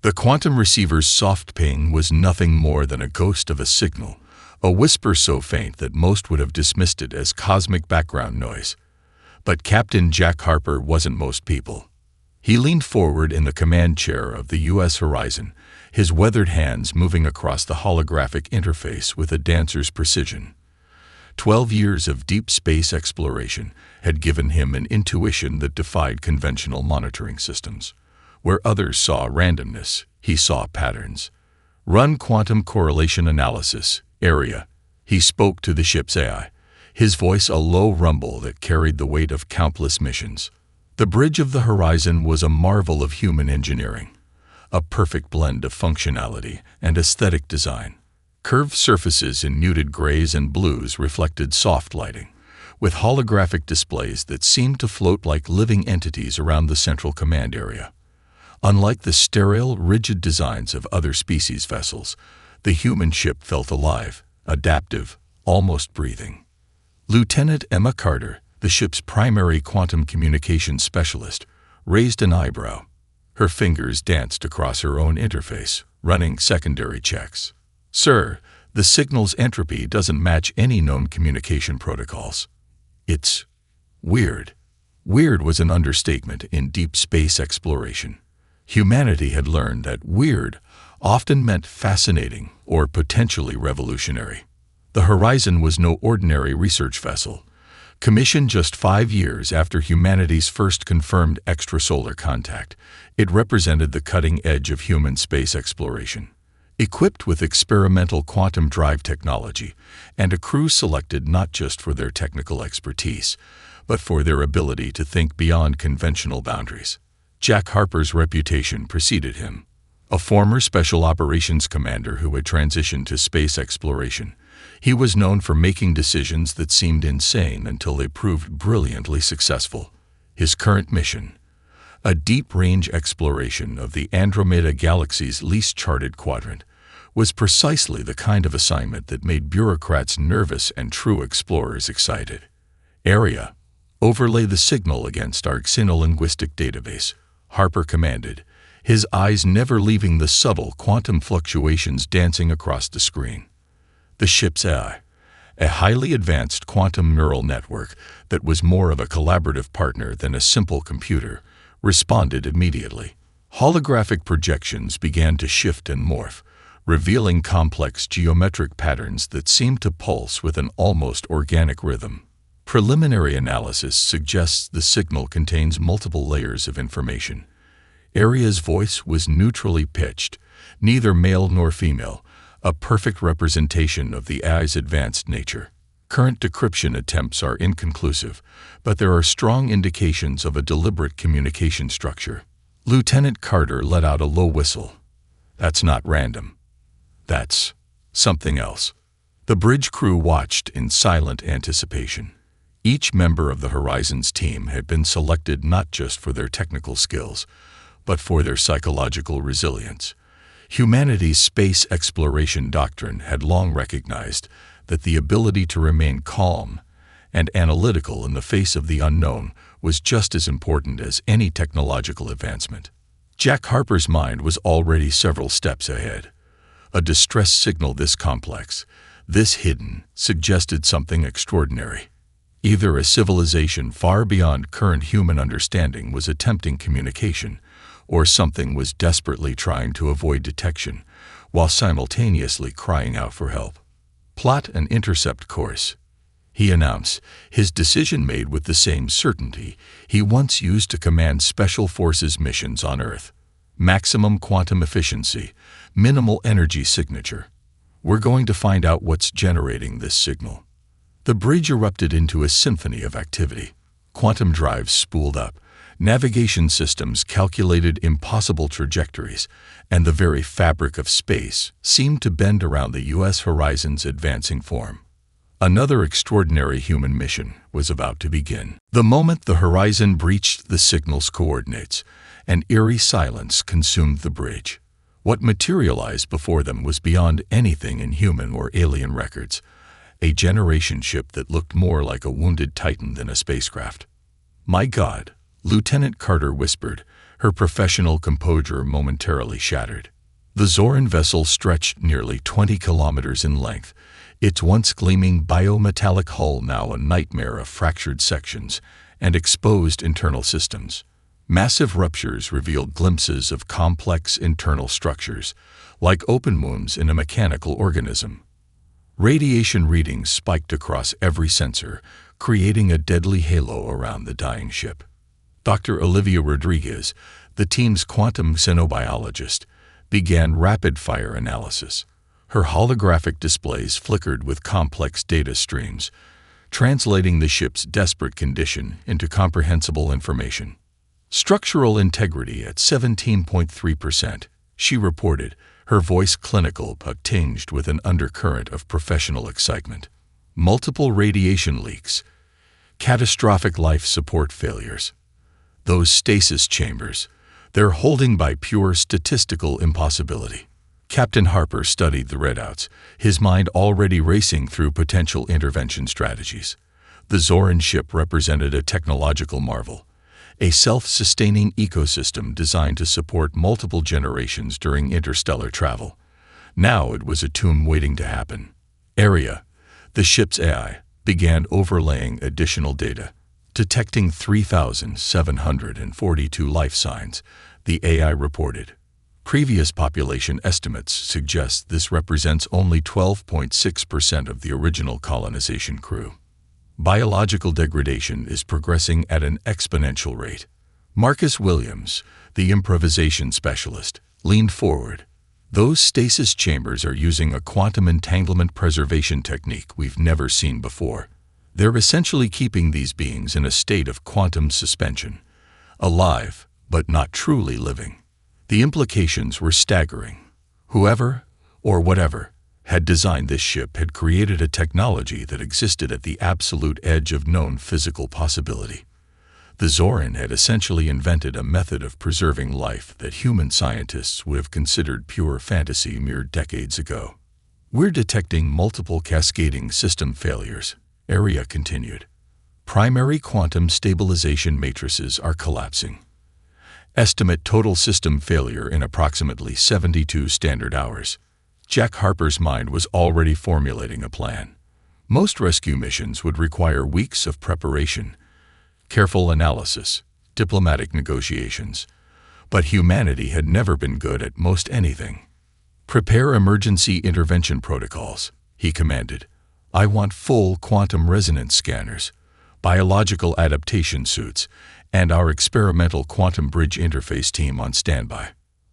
The quantum receiver's soft ping was nothing more than a ghost of a signal, a whisper so faint that most would have dismissed it as cosmic background noise. But Captain Jack Harper wasn't most people. He leaned forward in the command chair of the U.S. Horizon, his weathered hands moving across the holographic interface with a dancer's precision. 12 years of deep space exploration had given him an intuition that defied conventional monitoring systems. Where others saw randomness, he saw patterns. Run quantum correlation analysis, area. He spoke to the ship's AI, his voice a low rumble that carried the weight of countless missions. The bridge of the horizon was a marvel of human engineering, a perfect blend of functionality and aesthetic design. Curved surfaces in muted grays and blues reflected soft lighting, with holographic displays that seemed to float like living entities around the central command area. Unlike the sterile, rigid designs of other species' vessels, the human ship felt alive, adaptive, almost breathing. Lieutenant Emma Carter, the ship's primary quantum communications specialist, raised an eyebrow. Her fingers danced across her own interface, running secondary checks. "Sir, the signal's entropy doesn't match any known communication protocols. It's weird." Weird was an understatement in deep space exploration. Humanity had learned that weird often meant fascinating or potentially revolutionary. The Horizon was no ordinary research vessel. Commissioned just 5 years after humanity's first confirmed extrasolar contact, it represented the cutting edge of human space exploration. Equipped with experimental quantum drive technology and a crew selected not just for their technical expertise, but for their ability to think beyond conventional boundaries. Jack Harper's reputation preceded him. A former special operations commander who had transitioned to space exploration, he was known for making decisions that seemed insane until they proved brilliantly successful. His current mission, a deep-range exploration of the Andromeda Galaxy's least charted quadrant, was precisely the kind of assignment that made bureaucrats nervous and true explorers excited. Area. Overlay the signal against our xenolinguistic database, Harper commanded, his eyes never leaving the subtle quantum fluctuations dancing across the screen. The ship's AI, a highly advanced quantum neural network that was more of a collaborative partner than a simple computer, responded immediately. Holographic projections began to shift and morph, revealing complex geometric patterns that seemed to pulse with an almost organic rhythm. Preliminary analysis suggests the signal contains multiple layers of information. Area's voice was neutrally pitched, neither male nor female, a perfect representation of the AI's advanced nature. Current decryption attempts are inconclusive, but there are strong indications of a deliberate communication structure. Lieutenant Carter let out a low whistle. "That's not random. That's something else." The bridge crew watched in silent anticipation. Each member of the Horizon's team had been selected not just for their technical skills, but for their psychological resilience. Humanity's space exploration doctrine had long recognized that the ability to remain calm and analytical in the face of the unknown was just as important as any technological advancement. Jack Harper's mind was already several steps ahead. A distress signal this complex, this hidden, suggested something extraordinary. Either a civilization far beyond current human understanding was attempting communication, or something was desperately trying to avoid detection, while simultaneously crying out for help. "Plot an intercept course," he announced, his decision made with the same certainty he once used to command Special Forces missions on Earth. "Maximum quantum efficiency, minimal energy signature. We're going to find out what's generating this signal." The bridge erupted into a symphony of activity. Quantum drives spooled up, navigation systems calculated impossible trajectories, and the very fabric of space seemed to bend around the U.S. Horizon's advancing form. Another extraordinary human mission was about to begin. The moment the Horizon breached the signal's coordinates, an eerie silence consumed the bridge. What materialized before them was beyond anything in human or alien records. A generation ship that looked more like a wounded titan than a spacecraft. "My God," Lieutenant Carter whispered, her professional composure momentarily shattered. The Zoran vessel stretched nearly 20 kilometers in length, its once gleaming biometallic hull now a nightmare of fractured sections and exposed internal systems. Massive ruptures revealed glimpses of complex internal structures, like open wounds in a mechanical organism. Radiation readings spiked across every sensor, creating a deadly halo around the dying ship. Dr. Olivia Rodriguez, the team's quantum xenobiologist, began rapid-fire analysis. Her holographic displays flickered with complex data streams, translating the ship's desperate condition into comprehensible information. Structural integrity at 17.3%, she reported, her voice clinical but tinged with an undercurrent of professional excitement. Multiple radiation leaks, catastrophic life support failures. Those stasis chambers, they're holding by pure statistical impossibility. Captain Harper studied the readouts, his mind already racing through potential intervention strategies. The Zoran ship represented a technological marvel, a self-sustaining ecosystem designed to support multiple generations during interstellar travel. Now it was a tomb waiting to happen. Area, the ship's AI, began overlaying additional data, detecting 3,742 life signs, the AI reported. Previous population estimates suggest this represents only 12.6% of the original colonization crew. Biological degradation is progressing at an exponential rate. Marcus Williams, the improvisation specialist, leaned forward. Those stasis chambers are using a quantum entanglement preservation technique we've never seen before. They're essentially keeping these beings in a state of quantum suspension, alive, but not truly living. The implications were staggering. Whoever, or whatever, had designed this ship had created a technology that existed at the absolute edge of known physical possibility. The Zoran had essentially invented a method of preserving life that human scientists would have considered pure fantasy mere decades ago. We're detecting multiple cascading system failures, Area continued. Primary quantum stabilization matrices are collapsing. Estimate total system failure in approximately 72 standard hours. Jack Harper's mind was already formulating a plan. Most rescue missions would require weeks of preparation, careful analysis, diplomatic negotiations. But humanity had never been good at most anything. Prepare emergency intervention protocols, he commanded. I want full quantum resonance scanners, biological adaptation suits, and our experimental quantum bridge interface team on standby.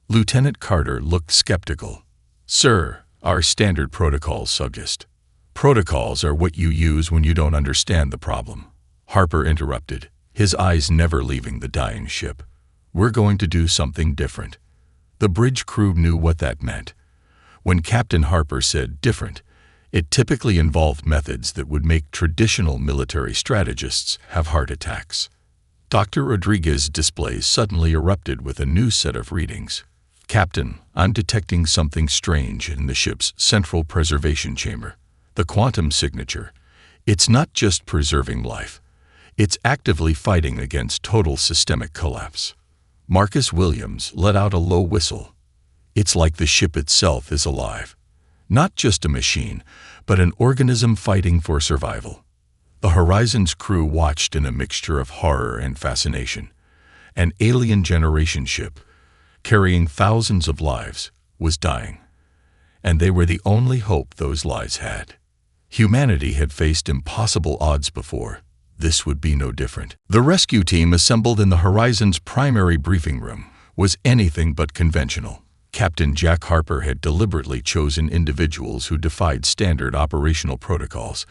Lieutenant Carter looked skeptical. Sir, our standard protocols suggest. Protocols are what you use when you don't understand the problem. Harper interrupted, his eyes never leaving the dying ship. We're going to do something different. The bridge crew knew what that meant. When Captain Harper said different, it typically involved methods that would make traditional military strategists have heart attacks. Dr. Rodriguez's displays suddenly erupted with a new set of readings. Captain, I'm detecting something strange in the ship's central preservation chamber. The quantum signature. It's not just preserving life. It's actively fighting against total systemic collapse. Marcus Williams let out a low whistle. It's like the ship itself is alive. Not just a machine, but an organism fighting for survival. The Horizon's crew watched in a mixture of horror and fascination. An alien generation ship, carrying thousands of lives, was dying. And they were the only hope those lives had. Humanity had faced impossible odds before. This would be no different. The rescue team assembled in the Horizon's primary briefing room was anything but conventional. Captain Jack Harper had deliberately chosen individuals who defied standard operational protocols,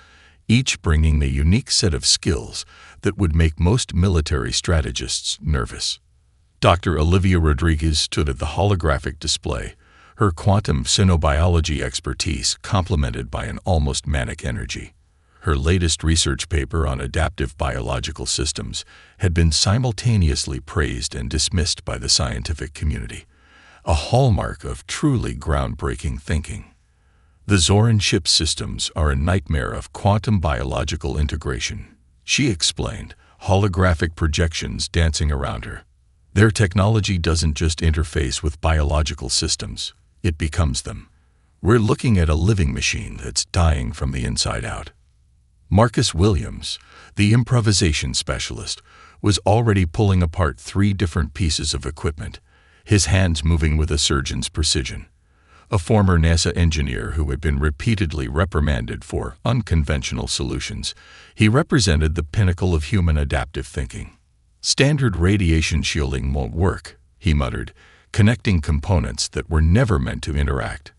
each bringing a unique set of skills that would make most military strategists nervous. Dr. Olivia Rodriguez stood at the holographic display, her quantum xenobiology expertise complemented by an almost manic energy. Her latest research paper on adaptive biological systems had been simultaneously praised and dismissed by the scientific community, a hallmark of truly groundbreaking thinking. The Zoran ship systems are a nightmare of quantum biological integration, she explained, holographic projections dancing around her. Their technology doesn't just interface with biological systems, it becomes them. We're looking at a living machine that's dying from the inside out. Marcus Williams, the improvisation specialist, was already pulling apart 3 different pieces of equipment, his hands moving with a surgeon's precision. A former NASA engineer who had been repeatedly reprimanded for unconventional solutions, he represented the pinnacle of human adaptive thinking. "Standard radiation shielding won't work," he muttered, connecting components that were never meant to interact.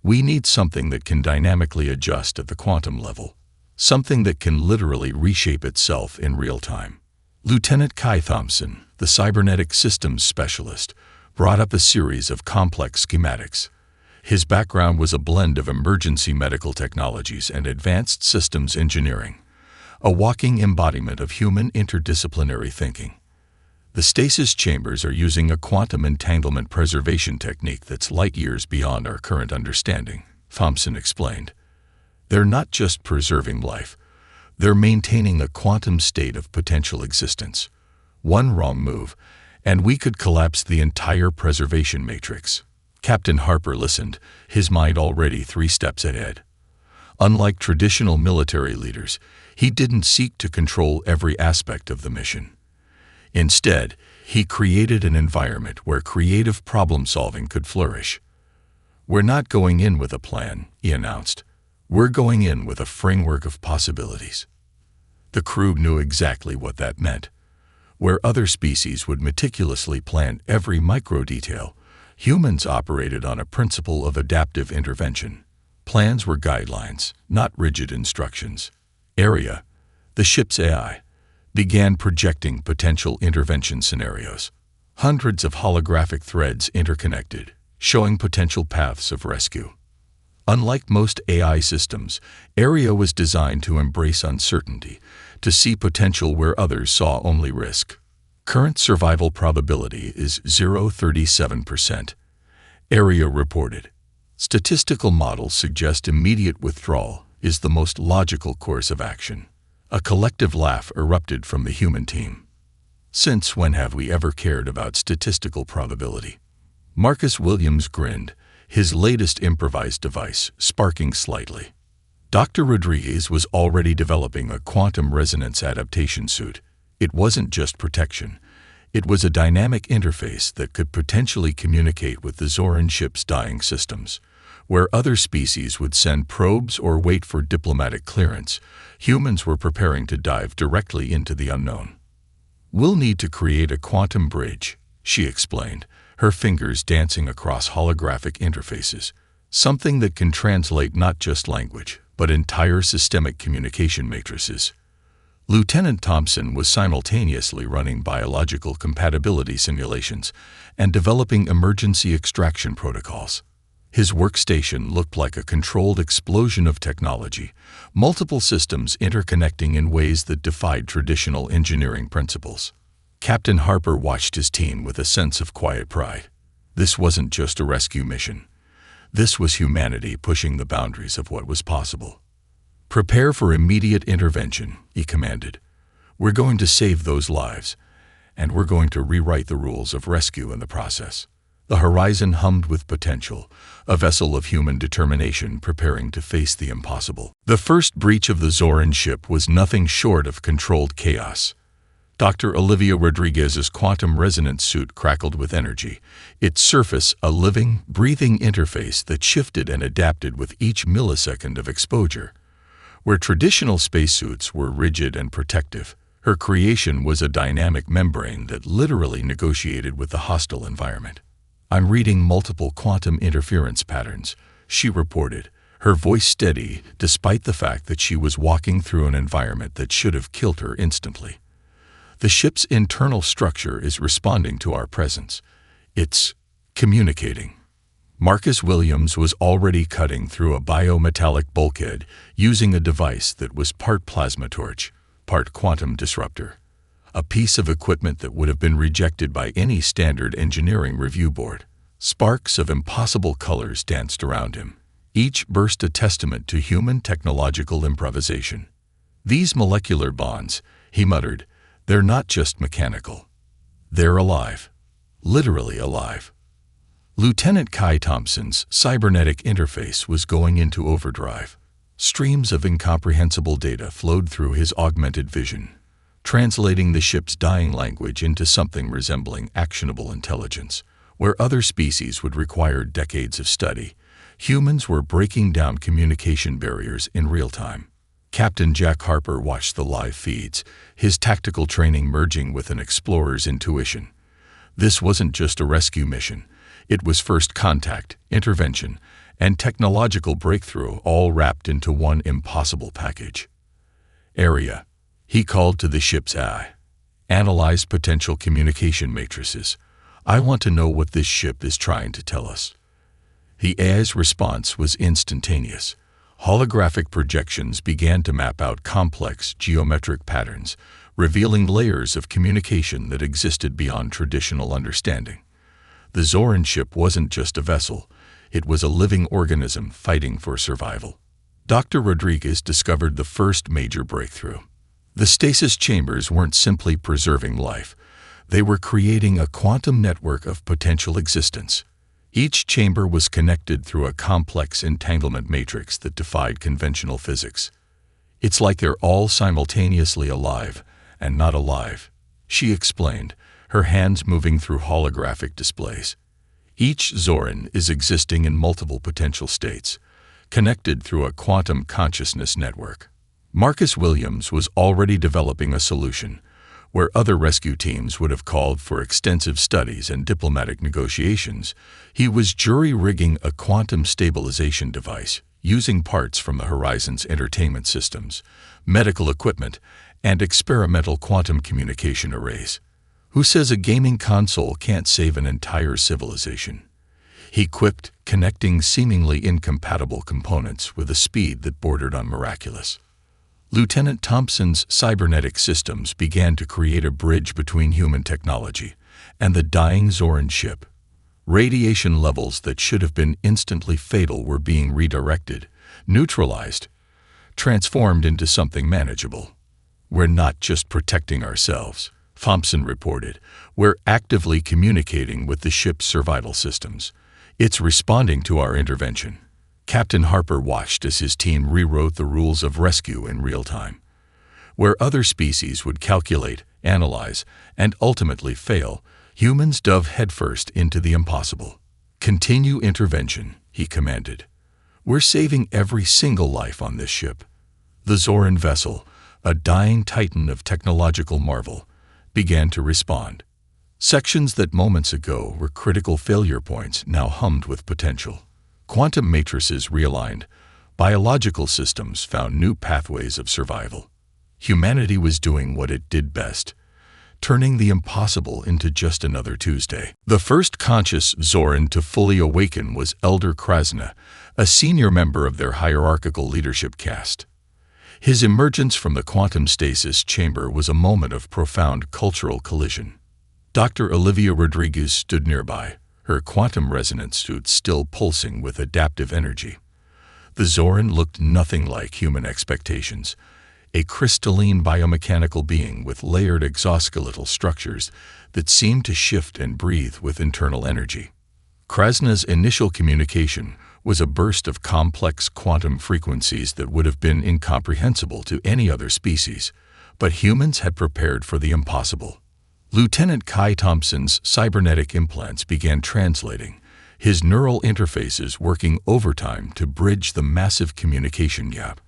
"We need something that can dynamically adjust at the quantum level, something that can literally reshape itself in real time." Lieutenant Kai Thompson, the cybernetic systems specialist, brought up a series of complex schematics. His background was a blend of emergency medical technologies and advanced systems engineering, a walking embodiment of human interdisciplinary thinking. "The stasis chambers are using a quantum entanglement preservation technique that's light years beyond our current understanding," Thompson explained. "They're not just preserving life, they're maintaining a quantum state of potential existence. One wrong move, and we could collapse the entire preservation matrix." Captain Harper listened, his mind already 3 steps ahead. Unlike traditional military leaders, he didn't seek to control every aspect of the mission. Instead, he created an environment where creative problem-solving could flourish. "We're not going in with a plan," he announced. "We're going in with a framework of possibilities." The crew knew exactly what that meant. Where other species would meticulously plan every micro-detail, humans operated on a principle of adaptive intervention. Plans were guidelines, not rigid instructions. Area, the ship's AI, began projecting potential intervention scenarios. Hundreds of holographic threads interconnected, showing potential paths of rescue. Unlike most AI systems, Area was designed to embrace uncertainty, to see potential where others saw only risk. Current survival probability is 0.37%. Area reported. Statistical models suggest immediate withdrawal is the most logical course of action. A collective laugh erupted from the human team. "Since when have we ever cared about statistical probability?" Marcus Williams grinned, his latest improvised device sparking slightly. Dr. Rodriguez was already developing a quantum resonance adaptation suit. It wasn't just protection. It was a dynamic interface that could potentially communicate with the Zoran ship's dying systems. Where other species would send probes or wait for diplomatic clearance, humans were preparing to dive directly into the unknown. "We'll need to create a quantum bridge," she explained, her fingers dancing across holographic interfaces. "Something that can translate not just language, but entire systemic communication matrices." Lieutenant Thompson was simultaneously running biological compatibility simulations and developing emergency extraction protocols. His workstation looked like a controlled explosion of technology, multiple systems interconnecting in ways that defied traditional engineering principles. Captain Harper watched his team with a sense of quiet pride. This wasn't just a rescue mission. This was humanity pushing the boundaries of what was possible. "Prepare for immediate intervention," he commanded. "We're going to save those lives, and we're going to rewrite the rules of rescue in the process." The horizon hummed with potential, a vessel of human determination preparing to face the impossible. The first breach of the Zoran ship was nothing short of controlled chaos. Dr. Olivia Rodriguez's quantum resonance suit crackled with energy, its surface a living, breathing interface that shifted and adapted with each millisecond of exposure. Where traditional spacesuits were rigid and protective, her creation was a dynamic membrane that literally negotiated with the hostile environment. "I'm reading multiple quantum interference patterns," she reported, her voice steady despite the fact that she was walking through an environment that should have killed her instantly. "The ship's internal structure is responding to our presence. It's communicating." Marcus Williams was already cutting through a biometallic bulkhead using a device that was part plasma torch, part quantum disruptor. A piece of equipment that would have been rejected by any standard engineering review board. Sparks of impossible colors danced around him, each burst a testament to human technological improvisation. "These molecular bonds," he muttered, "they're not just mechanical. They're alive." literally alive. Lieutenant Kai Thompson's cybernetic interface was going into overdrive. Streams of incomprehensible data flowed through his augmented vision, translating the ship's dying language into something resembling actionable intelligence. Where other species would require decades of study, humans were breaking down communication barriers in real time. Captain Jack Harper watched the live feeds, his tactical training merging with an explorer's intuition. This wasn't just a rescue mission. It was first contact, intervention, and technological breakthrough all wrapped into one impossible package. Area. He called to the ship's AI. Analyze potential communication matrices. I want to know what this ship is trying to tell us. The AI's response was instantaneous. Holographic projections began to map out complex geometric patterns, revealing layers of communication that existed beyond traditional understanding. The Zoran ship wasn't just a vessel, it was a living organism fighting for survival. Dr. Rodriguez discovered the first major breakthrough. The stasis chambers weren't simply preserving life. They were creating a quantum network of potential existence. Each chamber was connected through a complex entanglement matrix that defied conventional physics. It's like they're all simultaneously alive and not alive, she explained, her hands moving through holographic displays. Each Zoran is existing in multiple potential states, connected through a quantum consciousness network. Marcus Williams was already developing a solution, where other rescue teams would have called for extensive studies and diplomatic negotiations. He was jury-rigging a quantum stabilization device, using parts from the Horizon's entertainment systems, medical equipment, and experimental quantum communication arrays. Who says a gaming console can't save an entire civilization? He quipped, connecting seemingly incompatible components with a speed that bordered on miraculous. Lieutenant Thompson's cybernetic systems began to create a bridge between human technology and the dying Zoran ship. Radiation levels that should have been instantly fatal were being redirected, neutralized, transformed into something manageable. We're not just protecting ourselves, Thompson reported. We're actively communicating with the ship's survival systems. It's responding to our intervention. Captain Harper watched as his team rewrote the rules of rescue in real time. Where other species would calculate, analyze, and ultimately fail, humans dove headfirst into the impossible. Continue intervention, he commanded. We're saving every single life on this ship. The Zoran vessel, a dying titan of technological marvel, began to respond. Sections that moments ago were critical failure points now hummed with potential. Quantum matrices realigned, biological systems found new pathways of survival. Humanity was doing what it did best, turning the impossible into just another Tuesday. The first conscious Zoran to fully awaken was Elder Krasna, a senior member of their hierarchical leadership caste. His emergence from the quantum stasis chamber was a moment of profound cultural collision. Dr. Olivia Rodriguez stood nearby, her quantum resonance suit still pulsing with adaptive energy. The Zoran looked nothing like human expectations, a crystalline biomechanical being with layered exoskeletal structures that seemed to shift and breathe with internal energy. Krasna's initial communication was a burst of complex quantum frequencies that would have been incomprehensible to any other species, but humans had prepared for the impossible. Lieutenant Kai Thompson's cybernetic implants began translating, his neural interfaces working overtime to bridge the massive communication gap.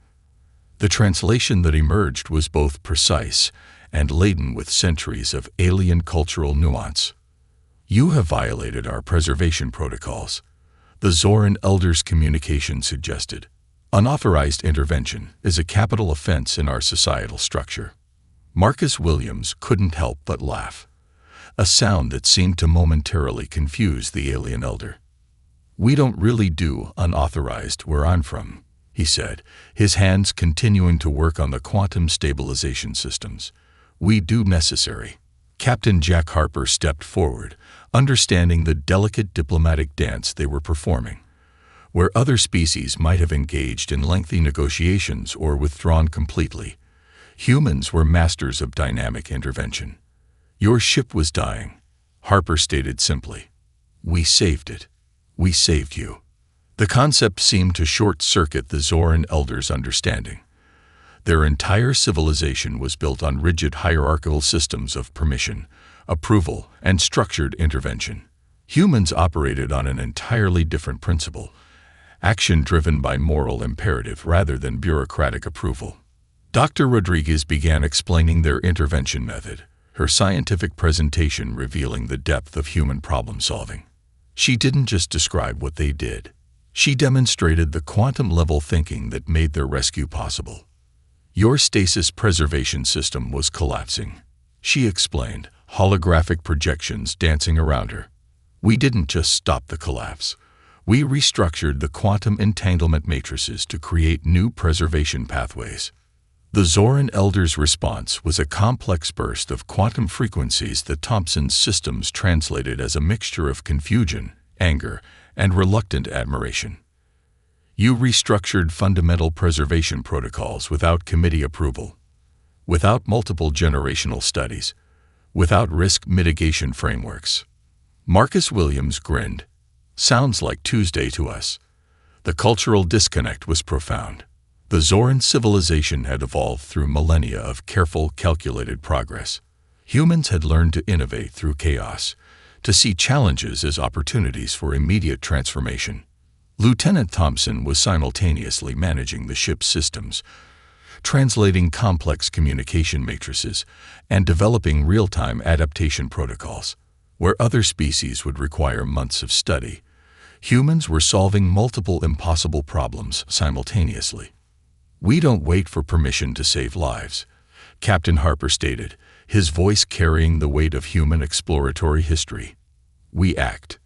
The translation that emerged was both precise and laden with centuries of alien cultural nuance. You have violated our preservation protocols, the Zoran Elder's communication suggested. Unauthorized intervention is a capital offense in our societal structure. Marcus Williams couldn't help but laugh, a sound that seemed to momentarily confuse the alien elder. We don't really do unauthorized where I'm from, he said, his hands continuing to work on the quantum stabilization systems. We do necessary. Captain Jack Harper stepped forward, understanding the delicate diplomatic dance they were performing. Where other species might have engaged in lengthy negotiations or withdrawn completely, humans were masters of dynamic intervention. Your ship was dying. Harper stated simply, "We saved it. We saved you." The concept seemed to short-circuit the Zoran elders' understanding. Their entire civilization was built on rigid hierarchical systems of permission, approval, and structured intervention. Humans operated on an entirely different principle, action driven by moral imperative rather than bureaucratic approval. Dr. Rodriguez began explaining their intervention method, her scientific presentation revealing the depth of human problem-solving. She didn't just describe what they did. She demonstrated the quantum-level thinking that made their rescue possible. "Your stasis preservation system was collapsing," she explained, holographic projections dancing around her. "We didn't just stop the collapse. We restructured the quantum entanglement matrices to create new preservation pathways." The Zoran elders' response was a complex burst of quantum frequencies that Thompson's systems translated as a mixture of confusion, anger, and reluctant admiration. "You restructured fundamental preservation protocols without committee approval, without multiple generational studies, without risk mitigation frameworks." Marcus Williams grinned. "Sounds like Tuesday to us." The cultural disconnect was profound. The Zoran civilization had evolved through millennia of careful, calculated progress. Humans had learned to innovate through chaos, to see challenges as opportunities for immediate transformation. Lieutenant Thompson was simultaneously managing the ship's systems, translating complex communication matrices, and developing real-time adaptation protocols. Where other species would require months of study, humans were solving multiple impossible problems simultaneously. "We don't wait for permission to save lives," Captain Harper stated, his voice carrying the weight of human exploratory history. "We act."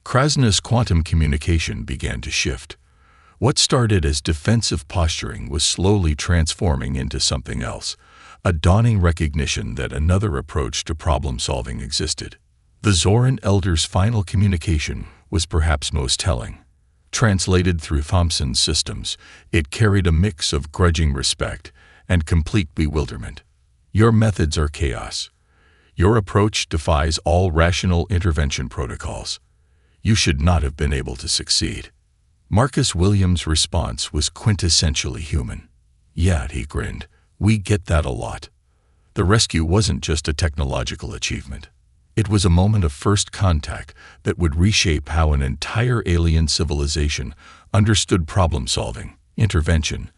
Krasna's quantum communication began to shift. What started as defensive posturing was slowly transforming into something else, a dawning recognition that another approach to problem-solving existed. The Zoran elders' final communication was perhaps most telling. Translated through Thompson's systems, it carried a mix of grudging respect and complete bewilderment. "Your methods are chaos. Your approach defies all rational intervention protocols. You should not have been able to succeed." Marcus Williams' response was quintessentially human. "Yeah," he grinned, "we get that a lot." The rescue wasn't just a technological achievement. It was a moment of first contact that would reshape how an entire alien civilization understood problem-solving, intervention,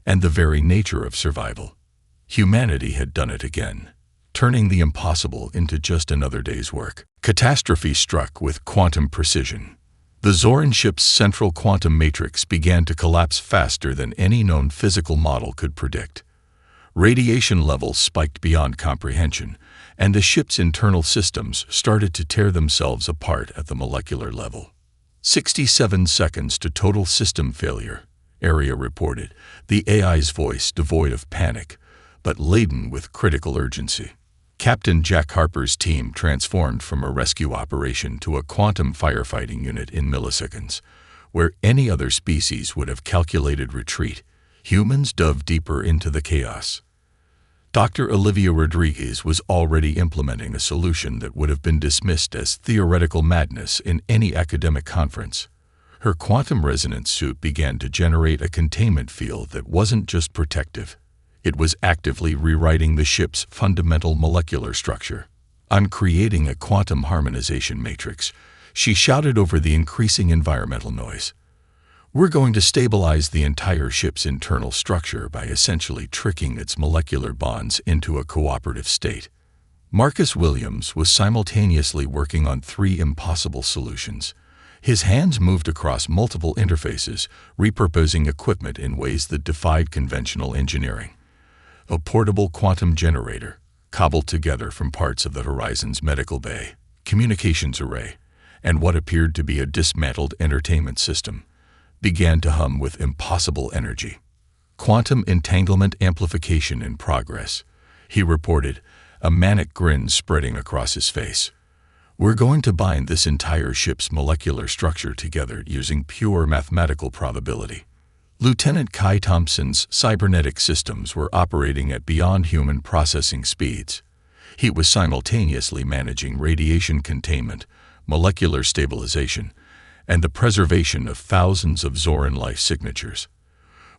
and the very nature of survival. Humanity had done it again, turning the impossible into just another day's work. Catastrophe struck with quantum precision. The Zoran ship's central quantum matrix began to collapse faster than any known physical model could predict. Radiation levels spiked beyond comprehension, and the ship's internal systems started to tear themselves apart at the molecular level. 67 seconds to total system failure, Area reported, the AI's voice devoid of panic, but laden with critical urgency. Captain Jack Harper's team transformed from a rescue operation to a quantum firefighting unit in milliseconds. Where any other species would have calculated retreat, humans dove deeper into the chaos. Dr. Olivia Rodriguez was already implementing a solution that would have been dismissed as theoretical madness in any academic conference. Her quantum resonance suit began to generate a containment field that wasn't just protective. It was actively rewriting the ship's fundamental molecular structure. On creating a quantum harmonization matrix, she shouted over the increasing environmental noise. "We're going to stabilize the entire ship's internal structure by essentially tricking its molecular bonds into a cooperative state." Marcus Williams was simultaneously working on 3 impossible solutions. His hands moved across multiple interfaces, repurposing equipment in ways that defied conventional engineering. A portable quantum generator, cobbled together from parts of the Horizon's medical bay, communications array, and what appeared to be a dismantled entertainment system, began to hum with impossible energy. "Quantum entanglement amplification in progress," he reported, a manic grin spreading across his face. "We're going to bind this entire ship's molecular structure together using pure mathematical probability." Lieutenant Kai Thompson's cybernetic systems were operating at beyond human processing speeds. He was simultaneously managing radiation containment, molecular stabilization, and the preservation of thousands of Zoran life signatures.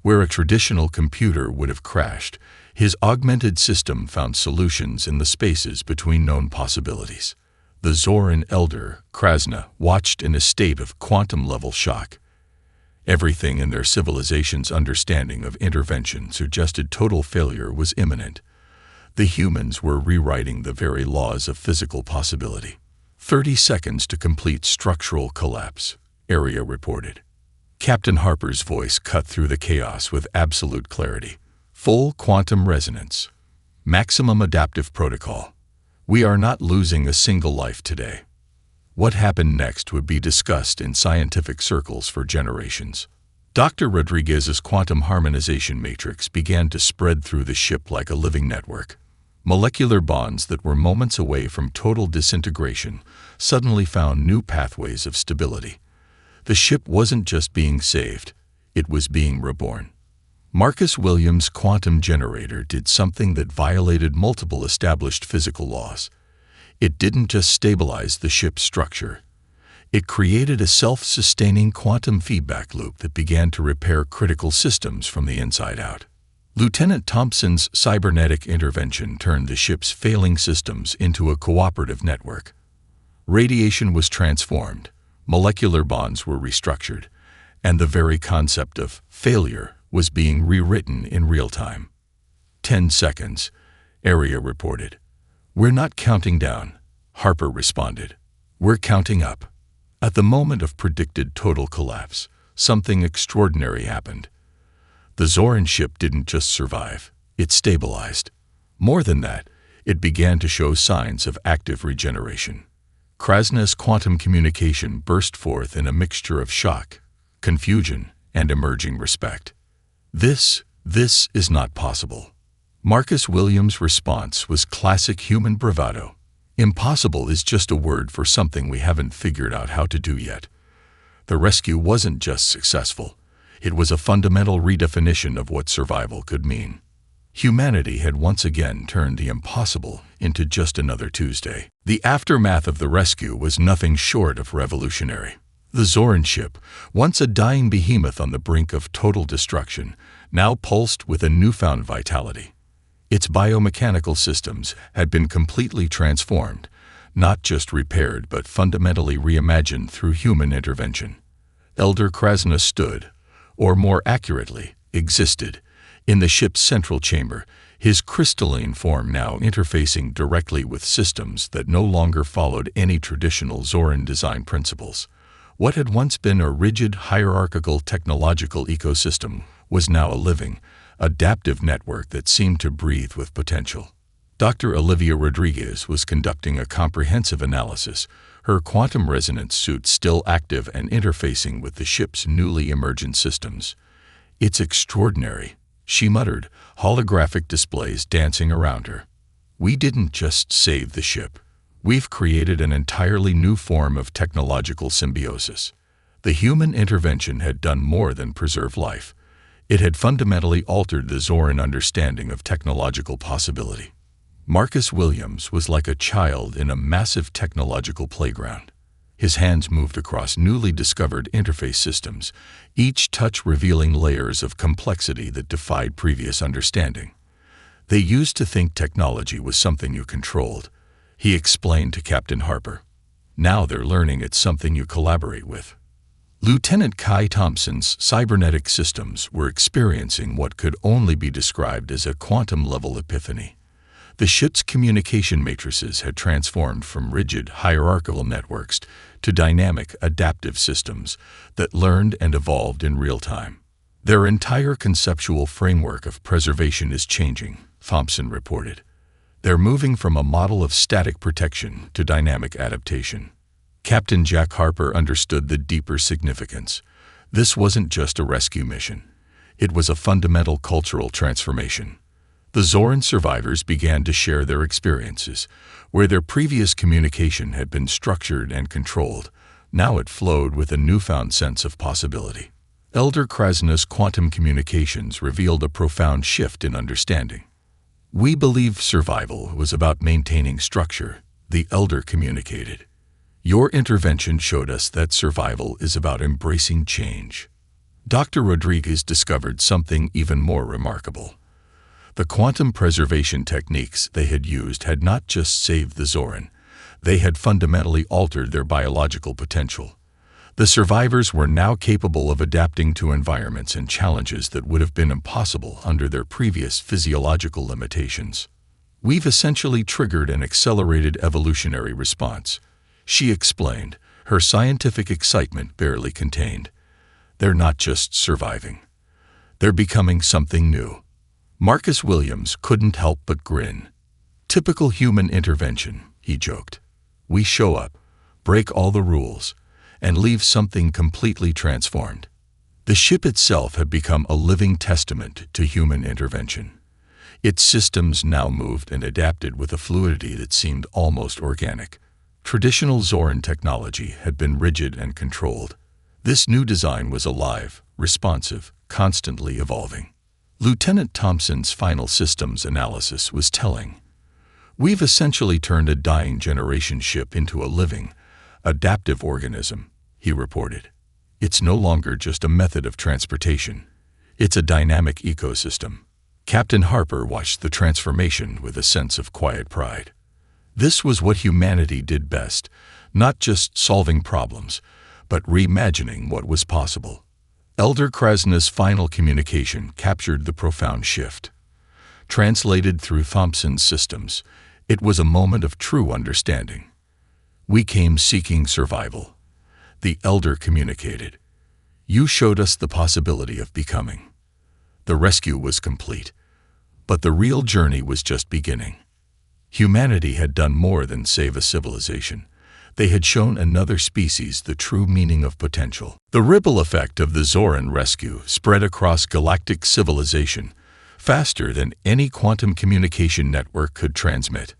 Where a traditional computer would have crashed, his augmented system found solutions in the spaces between known possibilities. The Zoran elder, Krasna, watched in a state of quantum-level shock. Everything in their civilization's understanding of intervention suggested total failure was imminent. The humans were rewriting the very laws of physical possibility. 30 seconds to complete structural collapse, Area reported. Captain Harper's voice cut through the chaos with absolute clarity. Full quantum resonance. Maximum adaptive protocol. We are not losing a single life today. What happened next would be discussed in scientific circles for generations. Dr. Rodriguez's quantum harmonization matrix began to spread through the ship like a living network. Molecular bonds that were moments away from total disintegration suddenly found new pathways of stability. The ship wasn't just being saved, it was being reborn. Marcus Williams' quantum generator did something that violated multiple established physical laws. It didn't just stabilize the ship's structure. It created a self-sustaining quantum feedback loop that began to repair critical systems from the inside out. Lieutenant Thompson's cybernetic intervention turned the ship's failing systems into a cooperative network. Radiation was transformed, molecular bonds were restructured, and the very concept of failure was being rewritten in real time. 10 seconds, Area reported. We're not counting down, Harper responded. We're counting up. At the moment of predicted total collapse, something extraordinary happened. The Zoran ship didn't just survive, it stabilized. More than that, it began to show signs of active regeneration. Krasna's quantum communication burst forth in a mixture of shock, confusion, and emerging respect. This is not possible. Marcus Williams' response was classic human bravado. Impossible is just a word for something we haven't figured out how to do yet. The rescue wasn't just successful. It was a fundamental redefinition of what survival could mean. Humanity had once again turned the impossible into just another Tuesday. The aftermath of the rescue was nothing short of revolutionary. The Zoran ship, once a dying behemoth on the brink of total destruction, now pulsed with a newfound vitality. Its biomechanical systems had been completely transformed, not just repaired but fundamentally reimagined through human intervention. Elder Krasna stood, or more accurately, existed, in the ship's central chamber, his crystalline form now interfacing directly with systems that no longer followed any traditional Zoran design principles. What had once been a rigid, hierarchical technological ecosystem was now a living, adaptive network that seemed to breathe with potential. Dr. Olivia Rodriguez was conducting a comprehensive analysis, her quantum resonance suit still active and interfacing with the ship's newly emergent systems. It's extraordinary, she muttered, holographic displays dancing around her. We didn't just save the ship. We've created an entirely new form of technological symbiosis. The human intervention had done more than preserve life. It had fundamentally altered the Zoran understanding of technological possibility. Marcus Williams was like a child in a massive technological playground. His hands moved across newly discovered interface systems, each touch revealing layers of complexity that defied previous understanding. They used to think technology was something you controlled, he explained to Captain Harper. Now they're learning it's something you collaborate with. Lieutenant Kai Thompson's cybernetic systems were experiencing what could only be described as a quantum-level epiphany. The ship's communication matrices had transformed from rigid, hierarchical networks to dynamic, adaptive systems that learned and evolved in real time. Their entire conceptual framework of preservation is changing, Thompson reported. They're moving from a model of static protection to dynamic adaptation. Captain Jack Harper understood the deeper significance. This wasn't just a rescue mission. It was a fundamental cultural transformation. The Zoran survivors began to share their experiences. Where their previous communication had been structured and controlled, now it flowed with a newfound sense of possibility. Elder Krasna's quantum communications revealed a profound shift in understanding. "We believe survival was about maintaining structure," the elder communicated. "Your intervention showed us that survival is about embracing change." Dr. Rodriguez discovered something even more remarkable. The quantum preservation techniques they had used had not just saved the Zoran, they had fundamentally altered their biological potential. The survivors were now capable of adapting to environments and challenges that would have been impossible under their previous physiological limitations. "We've essentially triggered an accelerated evolutionary response," she explained, her scientific excitement barely contained. "They're not just surviving. They're becoming something new." Marcus Williams couldn't help but grin. "Typical human intervention," he joked. "We show up, break all the rules, and leave something completely transformed." The ship itself had become a living testament to human intervention. Its systems now moved and adapted with a fluidity that seemed almost organic. Traditional Zoran technology had been rigid and controlled. This new design was alive, responsive, constantly evolving. Lieutenant Thompson's final systems analysis was telling. "We've essentially turned a dying generation ship into a living, adaptive organism," he reported. "It's no longer just a method of transportation. It's a dynamic ecosystem." Captain Harper watched the transformation with a sense of quiet pride. This was what humanity did best, not just solving problems, but reimagining what was possible. Elder Krasna's final communication captured the profound shift. Translated through Thompson's systems, it was a moment of true understanding. "We came seeking survival," the elder communicated. "You showed us the possibility of becoming." The rescue was complete, but the real journey was just beginning. Humanity had done more than save a civilization. They had shown another species the true meaning of potential. The ripple effect of the Zoran rescue spread across galactic civilization, faster than any quantum communication network could transmit.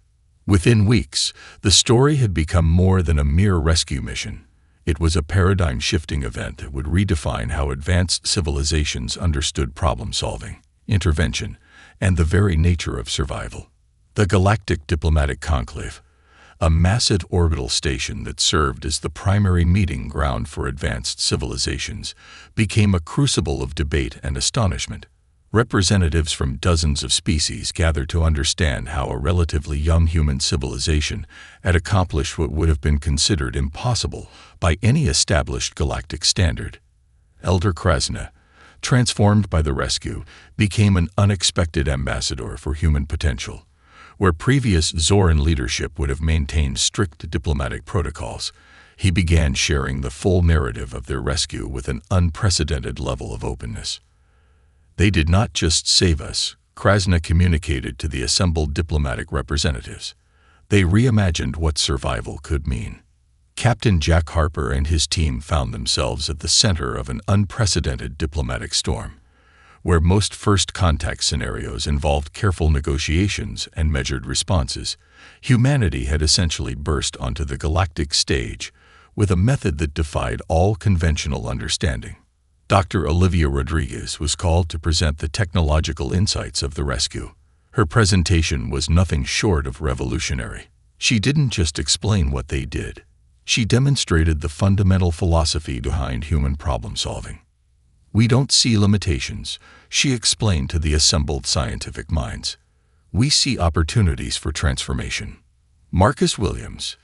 Within weeks, the story had become more than a mere rescue mission. It was a paradigm-shifting event that would redefine how advanced civilizations understood problem-solving, intervention, and the very nature of survival. The Galactic Diplomatic Conclave, a massive orbital station that served as the primary meeting ground for advanced civilizations, became a crucible of debate and astonishment. Representatives from dozens of species gathered to understand how a relatively young human civilization had accomplished what would have been considered impossible by any established galactic standard. Elder Krasna, transformed by the rescue, became an unexpected ambassador for human potential. Where previous Zoran leadership would have maintained strict diplomatic protocols, he began sharing the full narrative of their rescue with an unprecedented level of openness. "They did not just save us," Krasna communicated to the assembled diplomatic representatives. "They reimagined what survival could mean." Captain Jack Harper and his team found themselves at the center of an unprecedented diplomatic storm, where most first contact scenarios involved careful negotiations and measured responses. Humanity had essentially burst onto the galactic stage with a method that defied all conventional understanding. Dr. Olivia Rodriguez was called to present the technological insights of the rescue. Her presentation was nothing short of revolutionary. She didn't just explain what they did. She demonstrated the fundamental philosophy behind human problem-solving. "We don't see limitations," she explained to the assembled scientific minds. "We see opportunities for transformation." Marcus Williams,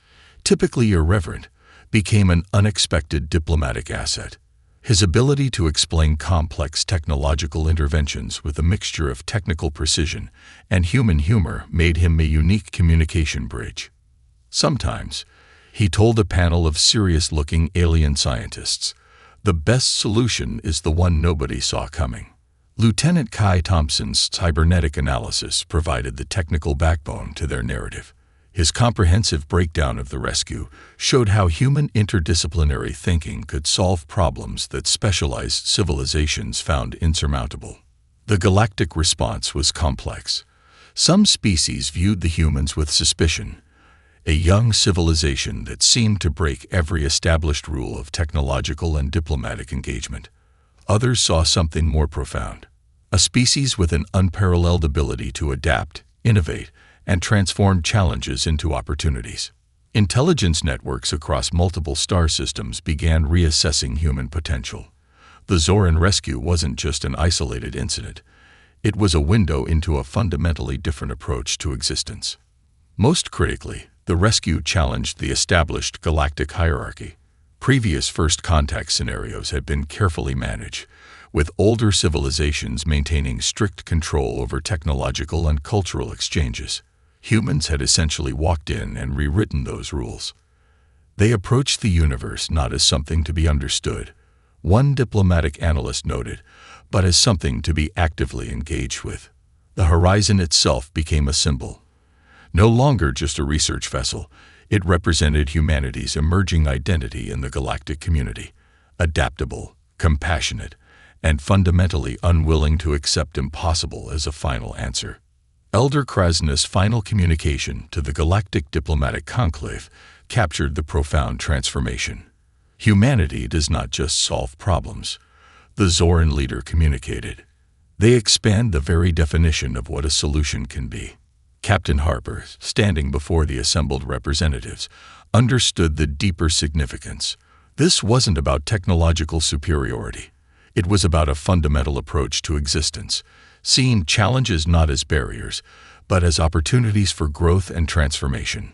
typically irreverent, became an unexpected diplomatic asset. His ability to explain complex technological interventions with a mixture of technical precision and human humor made him a unique communication bridge. Sometimes, he told a panel of serious-looking alien scientists, "The best solution is the one nobody saw coming." Lieutenant Kai Thompson's cybernetic analysis provided the technical backbone to their narrative. His comprehensive breakdown of the rescue showed how human interdisciplinary thinking could solve problems that specialized civilizations found insurmountable. The galactic response was complex. Some species viewed the humans with suspicion, a young civilization that seemed to break every established rule of technological and diplomatic engagement. Others saw something more profound, a species with an unparalleled ability to adapt, innovate, and transform challenges into opportunities. Intelligence networks across multiple star systems began reassessing human potential. The Zoran rescue wasn't just an isolated incident. It was a window into a fundamentally different approach to existence. Most critically, the rescue challenged the established galactic hierarchy. Previous first contact scenarios had been carefully managed, with older civilizations maintaining strict control over technological and cultural exchanges. Humans had essentially walked in and rewritten those rules. They approached the universe not as something to be understood, one diplomatic analyst noted, but as something to be actively engaged with. The horizon itself became a symbol. No longer just a research vessel, it represented humanity's emerging identity in the galactic community, adaptable, compassionate, and fundamentally unwilling to accept impossible as a final answer. Elder Krasna's final communication to the Galactic Diplomatic Conclave captured the profound transformation. Humanity does not just solve problems, the Zoran leader communicated. They expand the very definition of what a solution can be. Captain Harper, standing before the assembled representatives, understood the deeper significance. This wasn't about technological superiority. It was about a fundamental approach to existence, seeing challenges not as barriers, but as opportunities for growth and transformation.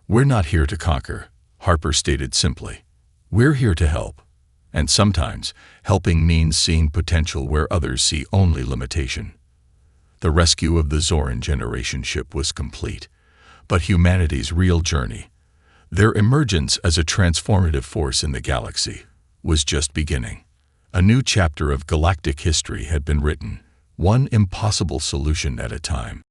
"We're not here to conquer," Harper stated simply. "We're here to help." And sometimes, helping means seeing potential where others see only limitation. The rescue of the Zoran generation ship was complete, but humanity's real journey, their emergence as a transformative force in the galaxy, was just beginning. A new chapter of galactic history had been written, one impossible solution at a time.